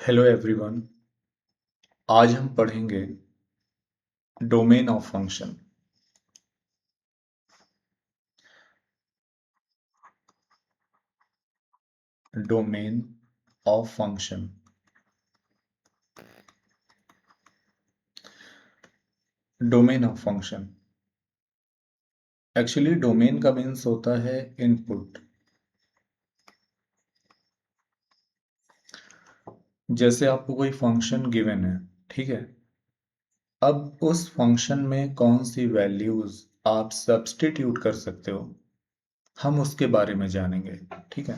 Hello everyone. आज हम पढ़ेंगे domain of function. Domain of function. Domain of function actually domain का means होता है इनपुट। जैसे आपको कोई फंक्शन गिवन है, ठीक है। अब उस फंक्शन में कौन सी वैल्यूज आप सब्स्टिट्यूट कर सकते हो, हम उसके बारे में जानेंगे, ठीक है।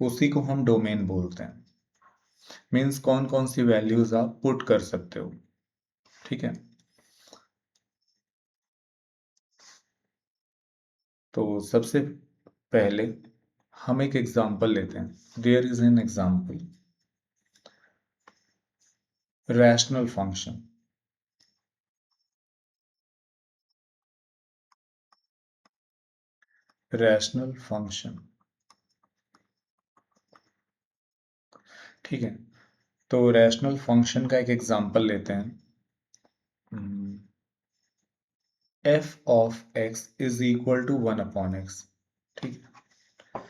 उसी को हम डोमेन बोलते हैं। मीन्स कौन कौन सी वैल्यूज आप पुट कर सकते हो, ठीक है। तो सबसे पहले हम एक एग्जाम्पल लेते हैं। There is an example, rational function. Rational function, ठीक है। तो रैशनल फंक्शन का एक एग्जाम्पल लेते हैं। F of x is equal to 1/x, ठीक है।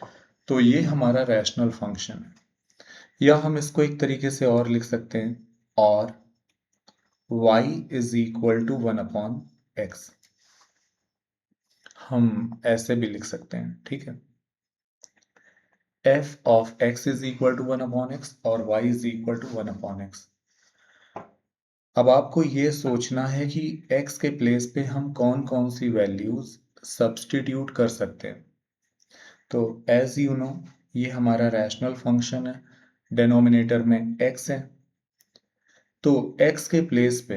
तो ये हमारा रैशनल फंक्शन है। या हम इसको एक तरीके से और लिख सकते हैं, और y is equal to 1/x। हम ऐसे भी लिख सकते हैं, ठीक है। F of x is equal to 1/x और y is equal to 1/x। अब आपको ये सोचना है कि x के प्लेस पे हम कौन कौन सी वैल्यूज सब्स्टिट्यूट कर सकते हैं। तो एज यू नो, ये हमारा रैशनल फंक्शन है, डेनोमिनेटर में x है। तो x के प्लेस पे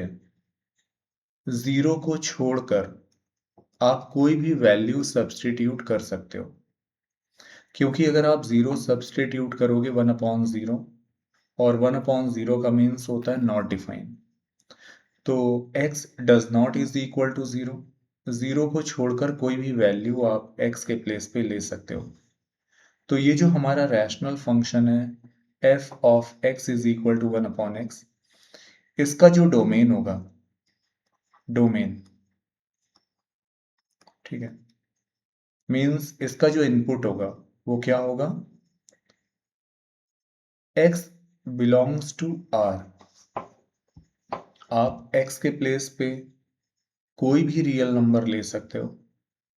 जीरो को छोड़कर आप कोई भी वैल्यू सब्स्टिट्यूट कर सकते हो। क्योंकि अगर आप जीरो सब्स्टिट्यूट करोगे 1/0, और 1/0 का मीन्स होता है नॉट डिफाइंड, तो x does not is equal to zero. Zero को छोड़कर कोई भी वैल्यू आप x के प्लेस पे ले सकते हो। तो ये जो हमारा रैशनल फंक्शन है f of x is equal to 1/x, इसका जो डोमेन होगा, डोमेन, ठीक है, मीन्स इसका जो इनपुट होगा वो क्या होगा, x बिलोंग्स टू r। आप x के प्लेस पे कोई भी रियल नंबर ले सकते हो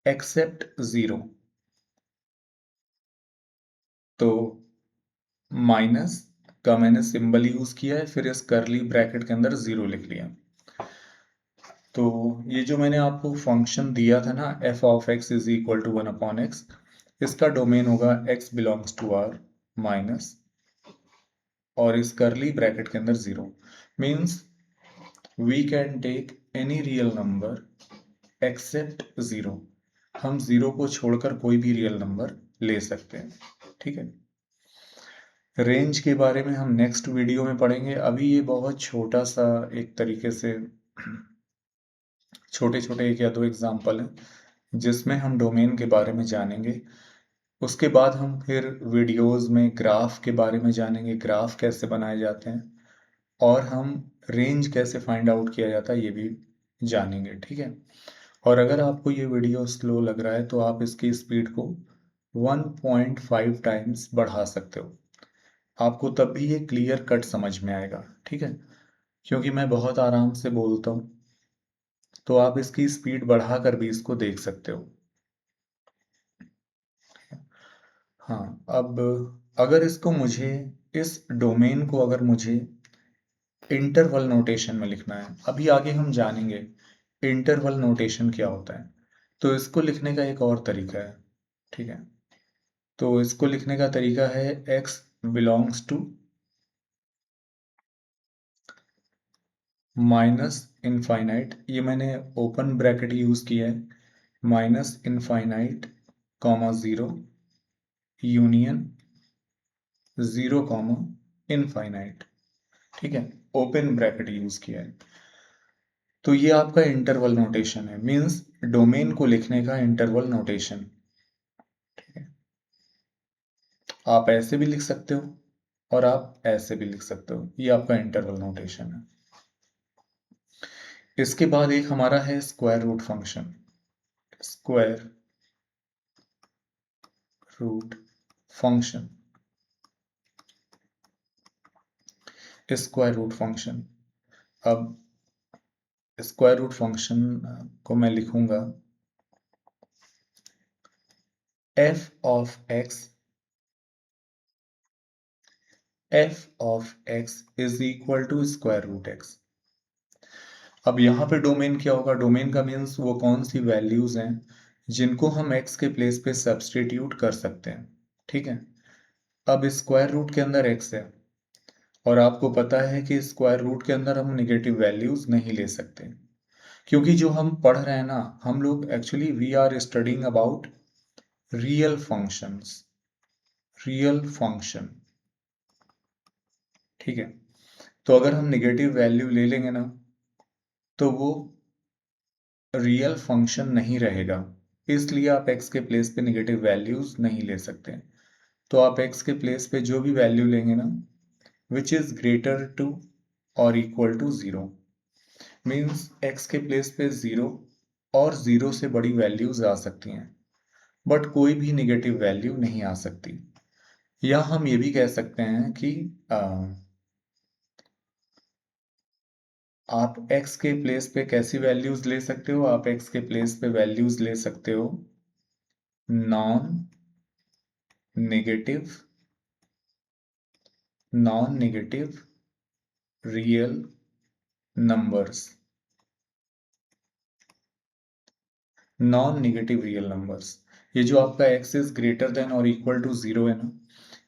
एक्सेप्ट जीरो। तो माइनस का मैंने सिंबल यूज किया है, फिर इस करली ब्रैकेट के अंदर जीरो लिख लिया। तो ये जो मैंने आपको फंक्शन दिया था ना, f of x is equal to 1/x, इसका डोमेन होगा x belongs to r minus, और इस करली ब्रैकेट के अंदर zero. Means we can take any real number except zero. हम जीरो को छोड़कर कोई भी रियल नंबर ले सकते हैं, ठीक है। रेंज के बारे में हम नेक्स्ट वीडियो में पढ़ेंगे। अभी ये बहुत छोटा सा एक तरीके से छोटे छोटे एक या दो एग्जाम्पल हैं जिसमें हम डोमेन के बारे में जानेंगे। उसके बाद हम फिर वीडियोस में ग्राफ के बारे में जानेंगे, ग्राफ कैसे बनाए जाते हैं, और हम रेंज कैसे फाइंड आउट किया जाता है ये भी जानेंगे, ठीक है। और अगर आपको ये वीडियो स्लो लग रहा है तो आप इसकी स्पीड को 1.5 टाइम्स बढ़ा सकते हो। आपको तब भी ये क्लियर कट समझ में आएगा, ठीक है। क्योंकि मैं बहुत आराम से बोलता हूँ, तो आप इसकी स्पीड बढ़ाकर भी इसको देख सकते हो। हाँ, अब अगर इसको मुझे, इस डोमेन को अगर मुझे इंटरवल नोटेशन में लिखना है, अभी आगे हम जानेंगे इंटरवल नोटेशन क्या होता है। तो इसको लिखने का एक और तरीका है, ठीक है। तो इसको लिखने का तरीका है x belongs to minus infinite, ये मैंने ओपन ब्रैकेट यूज किया है, minus infinite comma zero union zero comma infinite, ठीक है। ओपन ब्रैकेट यूज किया है। तो ये आपका इंटरवल नोटेशन है, मींस डोमेन को लिखने का इंटरवल नोटेशन, ठीक है। आप ऐसे भी लिख सकते हो, और आप ऐसे भी लिख सकते हो, ये आपका इंटरवल नोटेशन है। इसके बाद एक हमारा है square root function. Square root function, square root function. अब स्क्वायर रूट फंक्शन को मैं लिखूंगा f of x is equal to square root x। अब यहाँ पे डोमेन क्या होगा? डोमेन का मीन्स वो कौन सी वैल्यूज हैं जिनको हम x के प्लेस पे सब्सटीट्यूट कर सकते हैं। ठीक है, अब स्क्वायर रूट के अंदर x है और आपको पता है कि स्क्वायर रूट के अंदर हम नेगेटिव वैल्यूज नहीं ले सकते, क्योंकि जो हम पढ़ रहे हैं ना, हम लोग actually we are studying about real functions, real function. ठीक है, तो अगर हम नेगेटिव वैल्यू ले लेंगे ना तो वो रियल फंक्शन नहीं रहेगा, इसलिए आप x के प्लेस पे नेगेटिव वैल्यूज नहीं ले सकते। तो आप x के प्लेस पे जो भी वैल्यू लेंगे ना विच इज ग्रेटर टू और इक्वल टू 0, मीन्स x के प्लेस पे 0 और 0 से बड़ी वैल्यूज आ सकती हैं, बट कोई भी नेगेटिव वैल्यू नहीं आ सकती। या हम ये भी कह सकते हैं कि आप x के प्लेस पे कैसी वैल्यूज ले सकते हो? आप x के प्लेस पे वैल्यूज ले सकते हो non negative real numbers, non negative real numbers. ये जो आपका x इज ग्रेटर देन और इक्वल टू 0 है ना,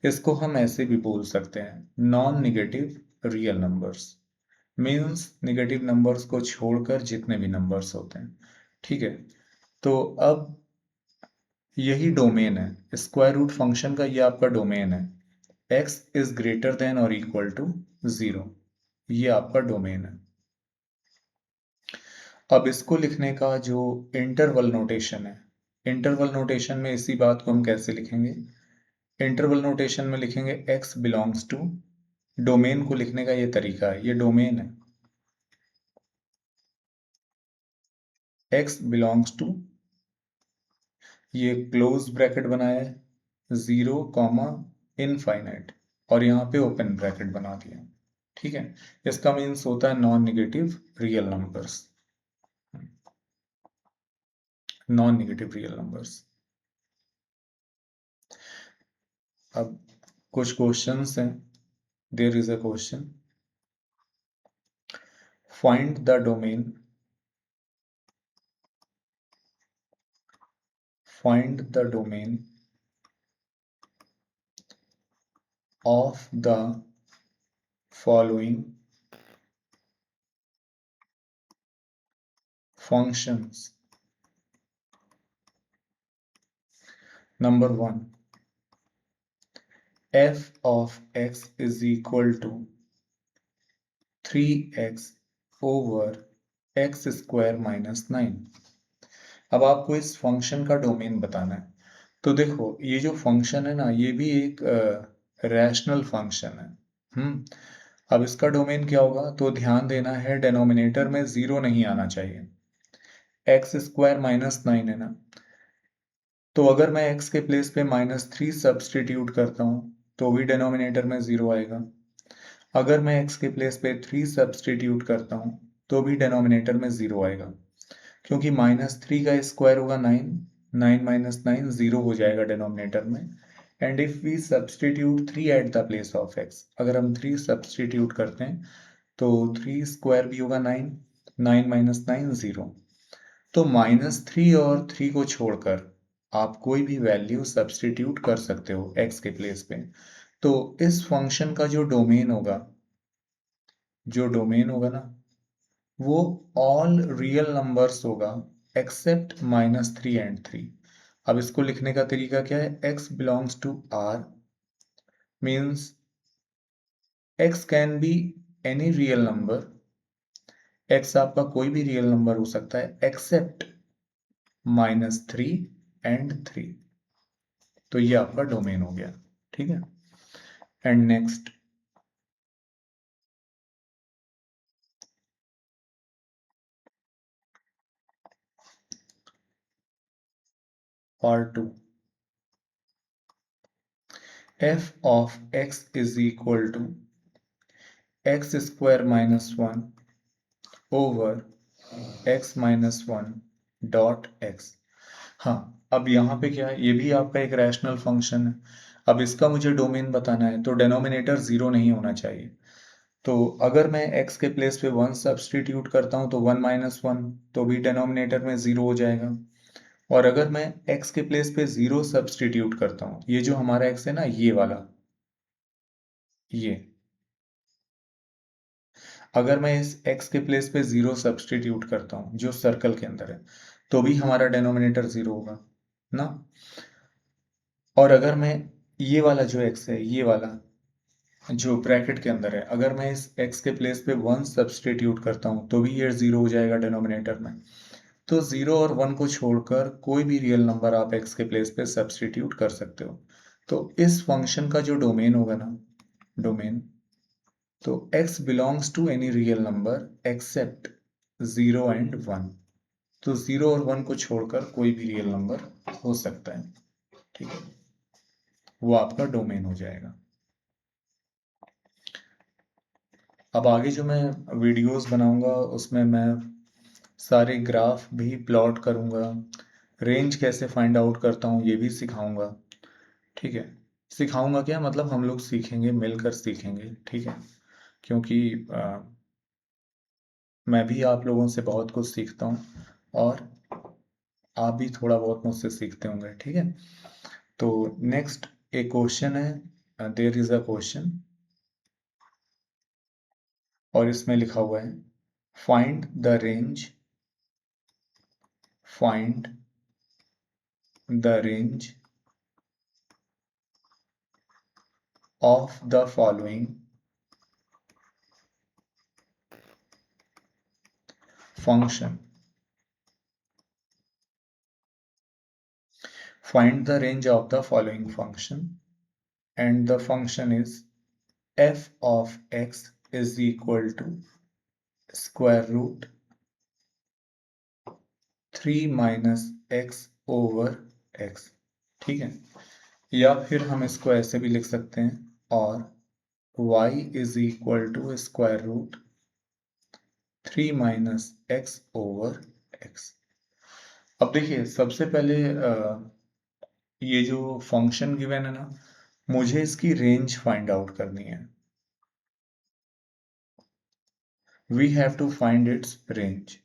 इसको हम ऐसे भी बोल सकते हैं non negative real numbers, means negative numbers को छोड़कर जितने भी नंबर्स होते हैं। ठीक है, तो अब यही डोमेन है स्क्वायर रूट फंक्शन का, ये आपका डोमेन है x इज ग्रेटर देन और इक्वल टू 0, ये आपका डोमेन है। अब इसको लिखने का जो इंटरवल नोटेशन है, इंटरवल नोटेशन में इसी बात को हम कैसे लिखेंगे? इंटरवल नोटेशन में लिखेंगे x बिलोंग्स टू, डोमेन को लिखने का ये तरीका है, ये डोमेन है, x बिलोंग्स टू, ये क्लोज ब्रैकेट बनाया है 0 कॉमा इनफाइनाइट और यहाँ पे ओपन ब्रैकेट बना दिया। ठीक है, इसका मीन्स होता है non negative real numbers, non negative real numbers. अब कुछ क्वेश्चंस हैं। There is a question, find the domain, find the domain of the following functions. Number 1, f of x is equal to 3x over x square minus 9। अब आपको इस function का domain बताना है। तो देखो ये जो फंक्शन है ना, ये भी एक रैशनल फंक्शन है। अब इसका डोमेन क्या होगा? तो ध्यान देना है डेनोमिनेटर में 0 नहीं आना चाहिए। एक्स स्क्वायर माइनस 9 है ना, तो अगर मैं x के प्लेस पे -3 सब्सटीट्यूट करता हूँ तो भी डिनोमिनेटर में 0 आएगा। अगर मैं x के प्लेस पे 3 सब्सटीट्यूट करता हूँ तो भी डिनोमिनेटर में 0 आएगा, क्योंकि -3 का स्क्वायर होगा 9, 9 माइनस 9 0 हो जाएगा डिनोमिनेटर में। And if we substitute 3 at the place of x, अगर हम 3 सब्सटीट्यूट करते हैं तो 3 स्क्वायर भी होगा 9, 9 माइनस 9 0। तो -3 और 3 को छोड़कर आप कोई भी वैल्यू सब्सटीट्यूट कर सकते हो x के प्लेस पे। तो इस फंक्शन का जो डोमेन होगा, ना, वो ऑल रियल नंबर्स होगा एक्सेप्ट -3 एंड 3। अब इसको लिखने का तरीका क्या है? x belongs to r means x can be any real number, x आपका कोई भी रियल नंबर हो सकता है एक्सेप्ट -3 एंड 3। तो ये आपका डोमेन हो गया। ठीक है, एंड नेक्स्ट और 2, f of x is equal to x square minus 1 over x minus 1 dot x। हाँ, अब यहाँ पे क्या है, ये भी आपका एक रैशनल फंक्शन है। अब इसका मुझे डोमेन बताना है, तो डेनोमिनेटर जीरो नहीं होना चाहिए। तो अगर मैं x के प्लेस पे 1 सब्सटीट्यूट करता हूँ तो 1 माइनस 1, तो भी डेनोमिनेटर में जीरो हो जाएगा। और अगर मैं x के प्लेस पे 0 सब्सटीट्यूट करता हूँ, ये जो हमारा x है ना, ये वाला, ये, अगर मैं इस x के प्लेस पे 0 सब्सटीट्यूट करता हूँ जो सर्कल के अंदर है, तो भी हमारा डेनोमिनेटर जीरो होगा ना। और अगर मैं ये वाला जो x है, ये वाला जो ब्रैकेट के अंदर है, अगर मैं इस x के प्लेस पे 1 सब्सटीट्यूट करता हूँ तो भी ये जीरो हो जाएगा डेनोमिनेटर में। तो 0 और 1 को छोड़कर कोई भी रियल नंबर आप x के प्लेस पे सब्सटीट्यूट कर सकते हो। तो इस फंक्शन का जो डोमेन होगा ना, डोमेन, तो x belongs to any real number except 0 and 1। तो 0 और 1 को छोड़कर कोई भी रियल नंबर हो सकता है, ठीक है, वो आपका डोमेन हो जाएगा। अब आगे जो मैं वीडियोस बनाऊंगा उसमें मैं सारे ग्राफ भी प्लॉट करूंगा, रेंज कैसे फाइंड आउट करता हूँ ये भी सिखाऊंगा, ठीक है। सिखाऊंगा क्या मतलब, हम लोग सीखेंगे, मिलकर सीखेंगे, ठीक है, क्योंकि मैं भी आप लोगों से बहुत कुछ सीखता हूँ और आप भी थोड़ा बहुत मुझसे सीखते होंगे, ठीक है। तो नेक्स्ट एक क्वेश्चन है, देयर इज अ क्वेश्चन, और इसमें लिखा हुआ है find the range, find the range of the following function. Find the range of the following function, and the function is f of x is equal to square root 3 minus x over x, ठीक है। या फिर हम इसको ऐसे भी लिख सकते हैं, और y is equal to square root 3 minus x over x। अब देखिए, सबसे पहले ये जो फंक्शन गिवन है ना, मुझे इसकी रेंज फाइंड आउट करनी है। We have to find its range.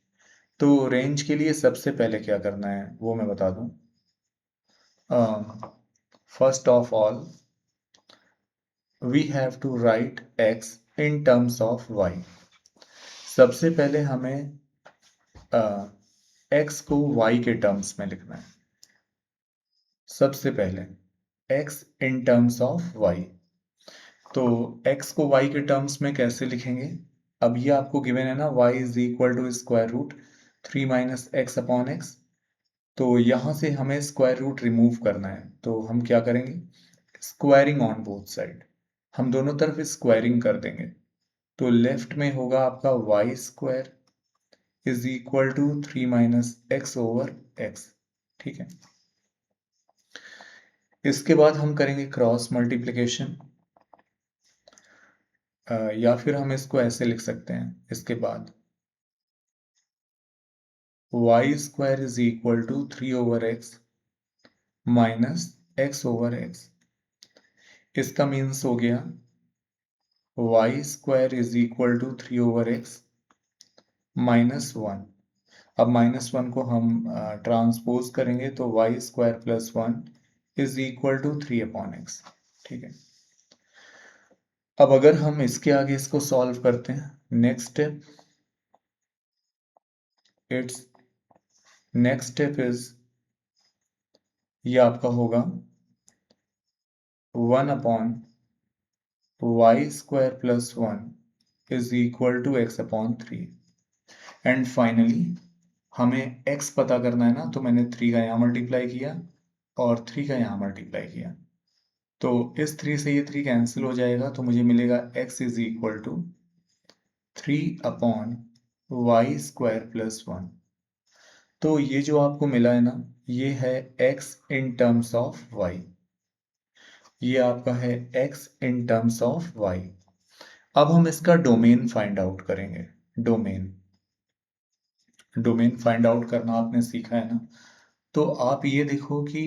तो रेंज के लिए सबसे पहले क्या करना है वो मैं बता दूं। First of all we have to write x in terms of y। सबसे पहले हमें x को y के टर्म्स में लिखना है। सबसे पहले x in terms of y। तो x को y के टर्म्स में कैसे लिखेंगे, अब ये आपको गिवन है ना, y is equal to square root 3 minus x upon x. तो यहां से हमें स्क्वायर रूट रिमूव करना है, तो हम क्या करेंगे, स्क्वायरिंग ऑन बोथ साइड, हम दोनों तरफ स्क्वायरिंग कर देंगे। तो लेफ्ट में होगा आपका y square is equal to 3 minus x over x, ठीक है। इसके बाद हम करेंगे क्रॉस मल्टीप्लिकेशन, या फिर हम इसको ऐसे लिख सकते हैं, इसके बाद y square is equal to 3 over x minus x over x. इसका मीन्स हो गया y square is equal to 3 over x minus 1। अब माइनस 1 को हम ट्रांसपोज करेंगे तो y square plus 1 is equal to 3 upon x, ठीक है। अब अगर हम इसके आगे इसको सॉल्व करते हैं, next step, it's next step is, ये आपका होगा 1 upon y square plus 1 is equal to x upon 3। And finally हमें x पता करना है ना, तो मैंने 3 का यहाँ मल्टीप्लाई किया और 3 का यहाँ मल्टीप्लाई किया, तो इस 3 से ये 3 कैंसिल हो जाएगा, तो मुझे मिलेगा x is equal to 3 upon y square plus 1। तो ये जो आपको मिला है ना, ये है x in terms of y। ये आपका है x in terms of y। अब हम इसका डोमेन फाइंड आउट करेंगे। डोमेन डोमेन फाइंड आउट करना आपने सीखा है ना। तो आप ये देखो कि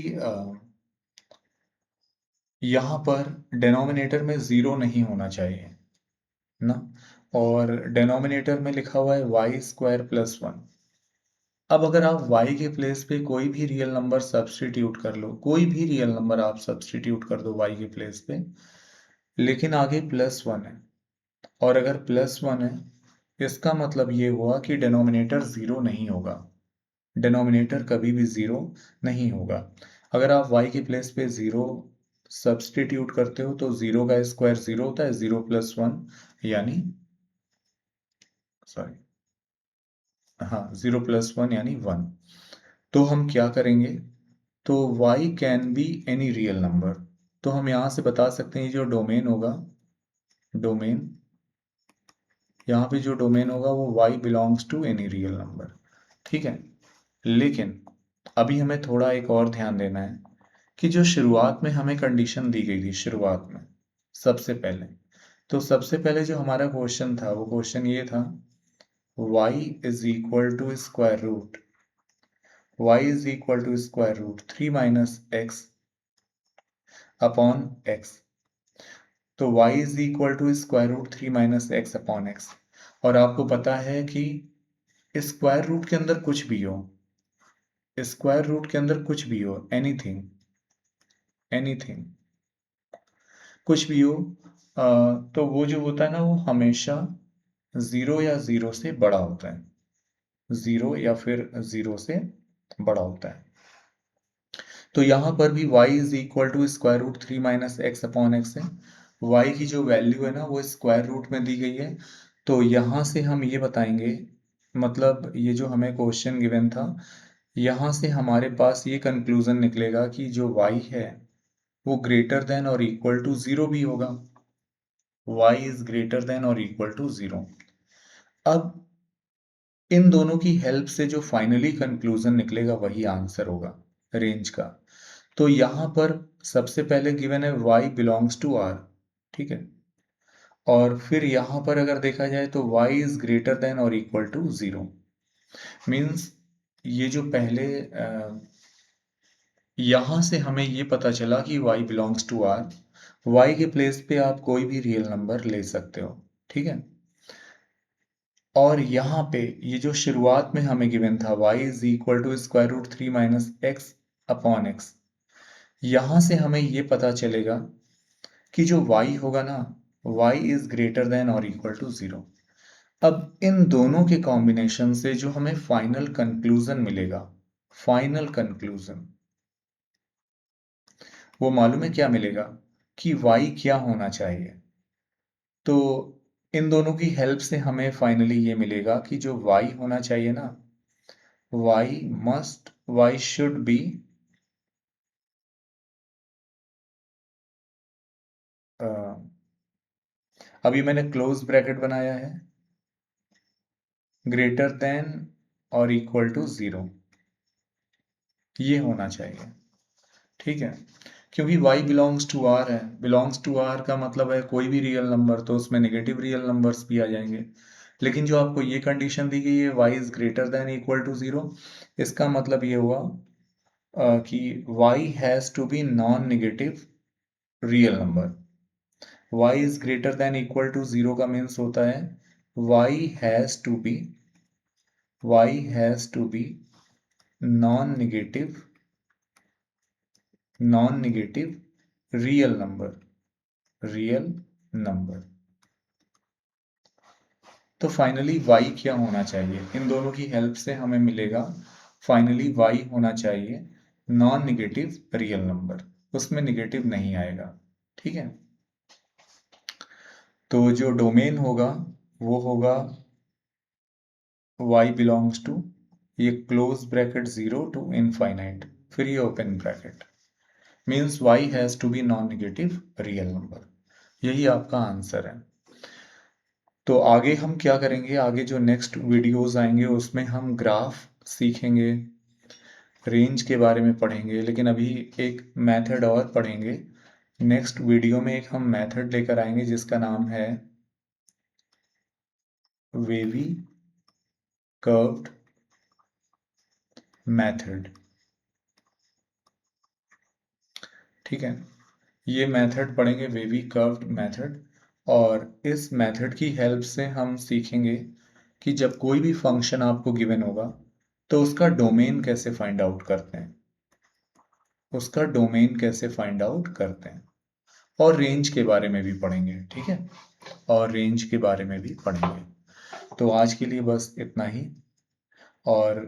यहाँ पर डिनोमिनेटर में जीरो नहीं होना चाहिए ना, और डिनोमिनेटर में लिखा हुआ है y² + 1। अब अगर आप y के प्लेस पे कोई भी रियल नंबर सब्सटीट्यूट कर लो, कोई भी रियल नंबर आप सब्सटीट्यूट कर दो y के प्लेस पे, लेकिन आगे +1 है, और अगर +1 है इसका मतलब ये हुआ कि डिनोमिनेटर जीरो नहीं होगा। डिनोमिनेटर कभी भी जीरो नहीं होगा। अगर आप y के प्लेस पे जीरो सब्सटीट्यूट करते हो तो जीरो का स्क्वायर जीरो होता है, 0 + 1 यानी, सॉरी, हाँ, 0 + 1 यानी 1। तो हम क्या करेंगे, तो y can be any real number. तो हम यहां से बता सकते हैं जो डोमेन होगा, डोमेन, यहाँ पे जो डोमेन होगा वो y belongs to any real number. ठीक है, लेकिन अभी हमें थोड़ा एक और ध्यान देना है कि जो शुरुआत में हमें कंडीशन दी गई थी, शुरुआत में सबसे पहले, तो सबसे पहले जो हमारा क्वेश्चन था वो क्वेश्चन ये था, y is equal to square root, y is equal to square root 3 - x upon x। तो y is equal to square root 3 - x upon x। और आपको पता है कि स्क्वायर रूट के अंदर कुछ भी हो, स्क्वायर रूट के अंदर कुछ भी हो, एनीथिंग, एनीथिंग, कुछ भी हो, तो वो जो होता है ना वो हमेशा जीरो या जीरो से बड़ा होता है, जीरो या फिर जीरो से बड़ा होता है। तो यहां पर भी y is equal to square root 3 - x upon x है। y की जो वैल्यू है ना वो स्क्वायर रूट में दी गई है। तो यहां से हम ये बताएंगे, मतलब ये जो हमें क्वेश्चन गिवन था, यहां से हमारे पास ये कंक्लूजन निकलेगा कि जो y है वो ग्रेटर देन और इक्वल टू जीरो भी होगा। y इज ग्रेटर देन और इक्वल टू जीरो। अब इन दोनों की हेल्प से जो फाइनली कंक्लूजन निकलेगा वही आंसर होगा रेंज का। तो यहां पर सबसे पहले गिवन है y बिलोंग्स टू r, ठीक है, और फिर यहां पर अगर देखा जाए तो y इज ग्रेटर देन और इक्वल टू जीरो। मीन्स ये जो पहले यहां से हमें ये पता चला कि y belongs to r, y के प्लेस पे आप कोई भी रियल नंबर ले सकते हो, ठीक है। और यहाँ पे ये जो शुरुआत में हमें गिवन था y is equal to square root 3 - x upon x, यहां से हमें ये पता चलेगा कि जो y होगा ना, y इज ग्रेटर देन और इक्वल टू जीरो। अब इन दोनों के कॉम्बिनेशन से जो हमें फाइनल कंक्लूजन मिलेगा, फाइनल कंक्लूजन, वो मालूम है क्या मिलेगा, कि y क्या होना चाहिए। तो इन दोनों की हेल्प से हमें फाइनली ये मिलेगा कि जो y होना चाहिए ना, y शुड बी, अभी मैंने क्लोज ब्रैकेट बनाया है, ग्रेटर देन और इक्वल टू जीरो, ये होना चाहिए, ठीक है। क्योंकि y बिलोंग्स टू r है, बिलोंग्स टू r का मतलब है कोई भी रियल नंबर, तो उसमें नेगेटिव रियल नंबर्स भी आ जाएंगे। लेकिन जो आपको ये कंडीशन दी गई है y is greater than equal to zero, इसका मतलब ये हुआ कि y has to be non negative real number. y is greater than equal to zero का मीन्स होता है y has to be, y has to be non negative, non negative real number, real number. तो finally y क्या होना चाहिए, इन दोनों की help से हमें मिलेगा फाइनली y होना चाहिए नॉन नेगेटिव रियल नंबर, उसमें नेगेटिव नहीं आएगा, ठीक है। तो जो डोमेन होगा वो होगा y बिलोंग्स टू, ये क्लोज ब्रैकेट 0 टू इनफाइनाइट, फिर ये open bracket, means y has to be non negative real number. यही आपका आंसर है। तो आगे हम क्या करेंगे, आगे जो नेक्स्ट वीडियोस आएंगे उसमें हम ग्राफ सीखेंगे, रेंज के बारे में पढ़ेंगे, लेकिन अभी एक मेथड और पढ़ेंगे। नेक्स्ट वीडियो में एक हम मेथड लेकर आएंगे जिसका नाम है वेवी कर्व्ड मेथड। ठीक है, ये मेथड पढ़ेंगे, वेवी कर्व्ड मेथड। और इस मेथड की हेल्प से हम सीखेंगे कि जब कोई भी फंक्शन आपको गिवन होगा तो उसका डोमेन कैसे फाइंड आउट करते हैं, उसका डोमेन कैसे फाइंड आउट करते हैं। और रेंज के बारे में भी पढ़ेंगे, ठीक है, और रेंज के बारे में भी पढ़ेंगे। तो आज के लिए बस इतना ही, और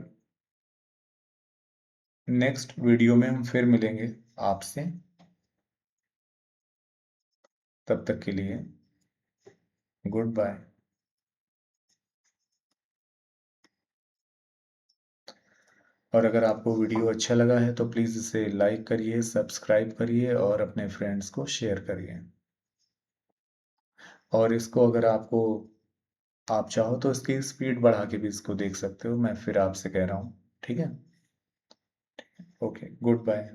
नेक्स्ट वीडियो में हम फिर मिलेंगे आपसे। तब तक के लिए गुड बाय। और अगर आपको वीडियो अच्छा लगा है तो प्लीज़ इसे लाइक करिए, सब्सक्राइब करिए और अपने फ्रेंड्स को शेयर करिए। और इसको अगर आप चाहो तो इसकी स्पीड बढ़ा के भी इसको देख सकते हो, मैं फिर आपसे कह रहा हूँ। ठीक है, ओके, गुड बाय।